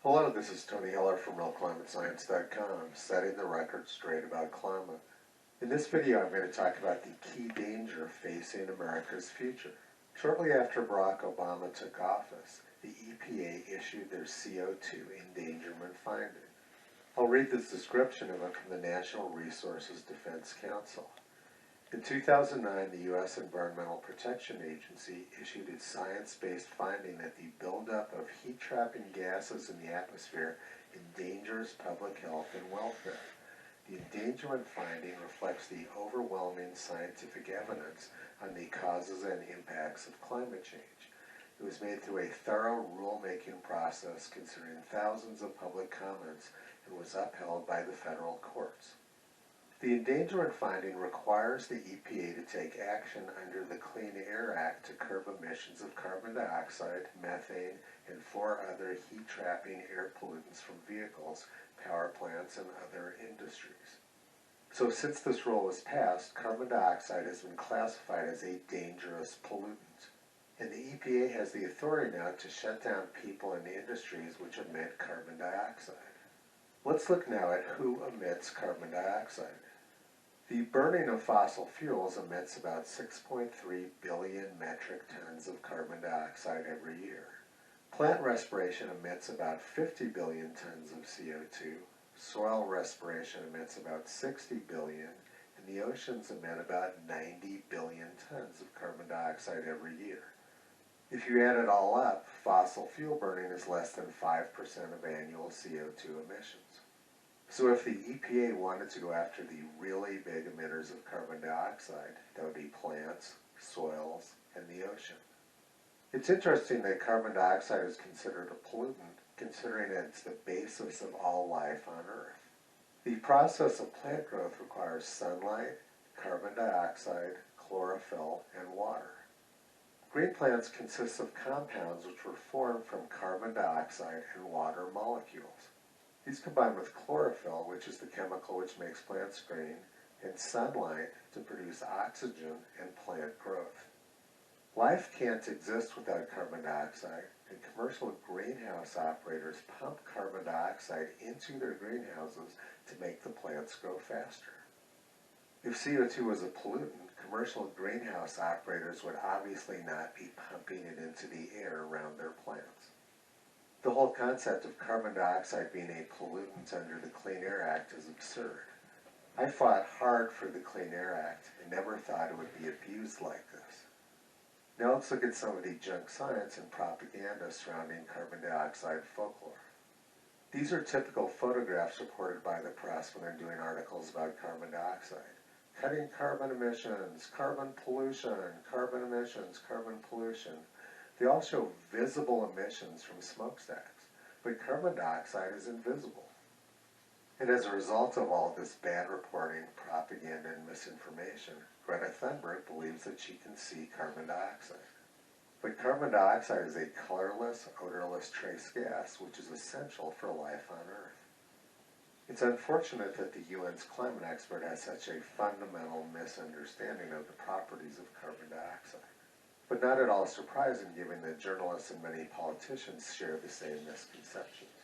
Hello, this is Tony Heller from RealClimateScience.com, setting the record straight about climate. In this video, I'm going to talk about the key danger facing America's future. Shortly after Barack Obama took office, the EPA issued their CO2 endangerment finding. I'll read this description of it from the National Resources Defense Council. In 2009, the U.S. Environmental Protection Agency issued its science-based finding that the buildup of heat-trapping gases in the atmosphere endangers public health and welfare. The endangerment finding reflects the overwhelming scientific evidence on the causes and impacts of climate change. It was made through a thorough rulemaking process considering thousands of public comments and was upheld by the federal courts. The endangerment finding requires the EPA to take action under the Clean Air Act to curb emissions of carbon dioxide, methane, and 4 other heat-trapping air pollutants from vehicles, power plants, and other industries. So since this rule was passed, carbon dioxide has been classified as a dangerous pollutant. And the EPA has the authority now to shut down people and industries which emit carbon dioxide. Let's look now at who emits carbon dioxide. The burning of fossil fuels emits about 6.3 billion metric tons of carbon dioxide every year. Plant respiration emits about 50 billion tons of CO2, soil respiration emits about 60 billion, and the oceans emit about 90 billion tons of carbon dioxide every year. If you add it all up, fossil fuel burning is less than 5% of annual CO2 emissions. So if the EPA wanted to go after the really big emitters of carbon dioxide, that would be plants, soils, and the ocean. It's interesting that carbon dioxide is considered a pollutant, considering it's the basis of all life on Earth. The process of plant growth requires sunlight, carbon dioxide, chlorophyll, and water. Green plants consist of compounds which were formed from carbon dioxide and water molecules. These combine with chlorophyll, which is the chemical which makes plants green, and sunlight to produce oxygen and plant growth. Life can't exist without carbon dioxide, and commercial greenhouse operators pump carbon dioxide into their greenhouses to make the plants grow faster. If CO2 was a pollutant, commercial greenhouse operators would obviously not be pumping it into the air around their plants. The whole concept of carbon dioxide being a pollutant under the Clean Air Act is absurd. I fought hard for the Clean Air Act and never thought it would be abused like this. Now let's look at some of the junk science and propaganda surrounding carbon dioxide folklore. These are typical photographs reported by the press when they're doing articles about carbon dioxide. Cutting carbon emissions, carbon pollution, carbon emissions, carbon pollution. They all show visible emissions from smokestacks, but carbon dioxide is invisible. And as a result of all this bad reporting, propaganda, and misinformation, Greta Thunberg believes that she can see carbon dioxide. But carbon dioxide is a colorless, odorless trace gas which is essential for life on Earth. It's unfortunate that the UN's climate expert has such a fundamental misunderstanding of the properties of carbon dioxide. But not at all surprising given that journalists and many politicians share the same misconceptions.